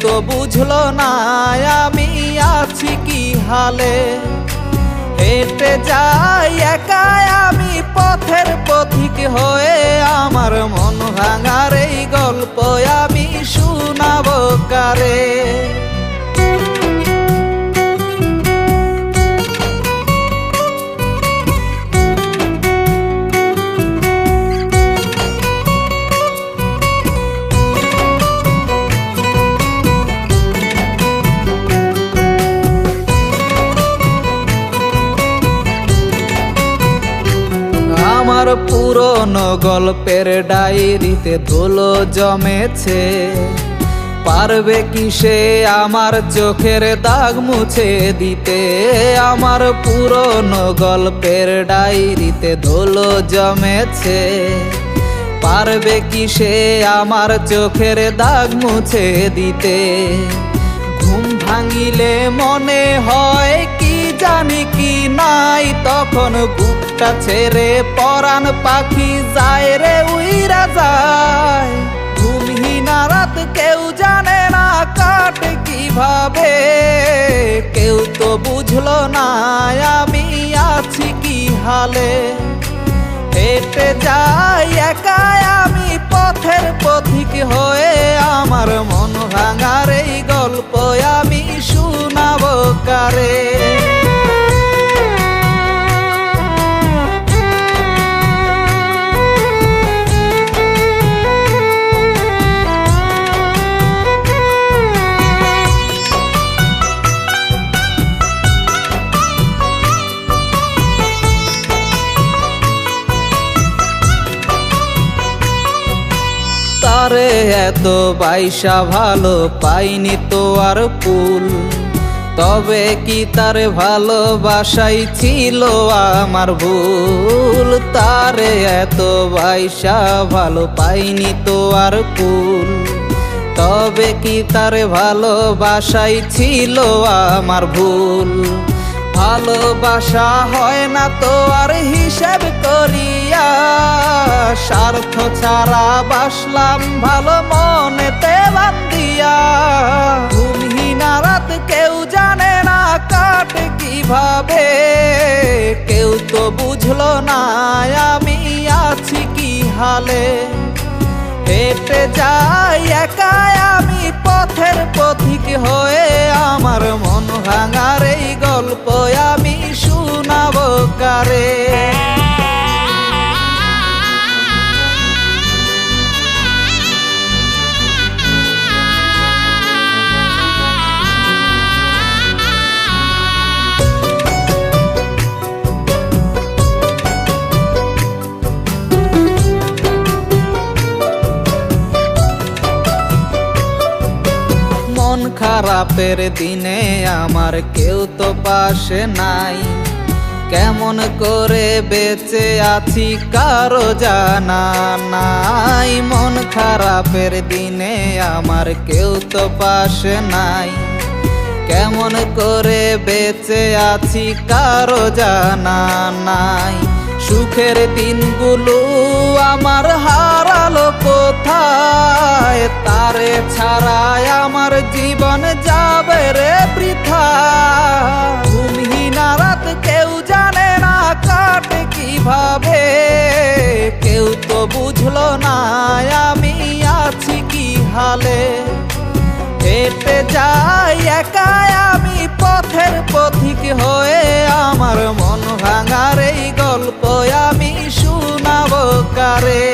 তো বুঝলো না আমি আছি কি হালে। হেঁটে যাই একাই আমি পথের পথিক হয়ে, আমার মন ভাঙার এই গল্প আমি শোনাবো কারে। আমার পুরনো গল্পের ডায়েরিতে ধুলো জমেছে, পারবে কি সে আমার চোখের দাগ মুছে দিতে। আমার পুরনো গল্পের ডায়েরিতে ধুলো জমেছে, পারবে কি সে আমার চোখের দাগ মুছে দিতে। ঘুম ভাঙিলে মনে হয় কি জানি কি নাই, তখন বুকটা ছেড়ে পরাণ পাখি যায় রে উইরা যায়। ঘুমহীনা রাত কেউ জানে না কাটে কিভাবে, কেউ তো বুঝলো না আমি আছি কি হালে। হেঁটে যাই একাই আমি পথের পথিক হয়ে, আমার মন ভাঙার এই গল্প আমি শোনাবো কারে। তারে এত বাইসা ভালো পাইনি তো আর ফুল, তবে কি তার ভালোবাসাই ছিল আমার ভুল। তারে এত বাইসা ভালো পাইনি তো আর ফুল, তবে কি তার ভালোবাসাই ছিল আমার ভুল। ভালোবাসা হয় না তো আর হিসেব করিয়া, স্বার্থ ছাড়া বাসলাম ভালো মনেতে বান্ধিয়া। ঘুমহীনা রাত কেউ জানে না কাটে কিভাবে, কেউ তো বুঝলো না আমি আছি কি হালে। হেঁটে যাই একাই আমি পথের পথিক হয়ে, আমার মন ভাঙার এই গল্প আমি শোনাবো কারে। মন খারাপের দিনে আমার কেউ তো পাশে নাই, কেমন করে বেঁচে আছি কারো জানা নাই। মন খারাপের দিনে আমার কেউ তো পাশে নাই, কেমন করে বেঁচে আছি কারো জানা নাই। সুখের দিনগুলো আমার হারালো কোথায়, তারে ছাড়াই আমার জীবন যাবে রে বৃথা। ঘুমহীনা রাত কেউ জানে না কাটে কিভাবে, কেউ তো বুঝলো না আমি আছি কি হালে। হেঁটে যাই একাই আমি পথের পথিক হয়ে, আমার মন ভাঙার এই গল্প আমি শোনাবো কারে।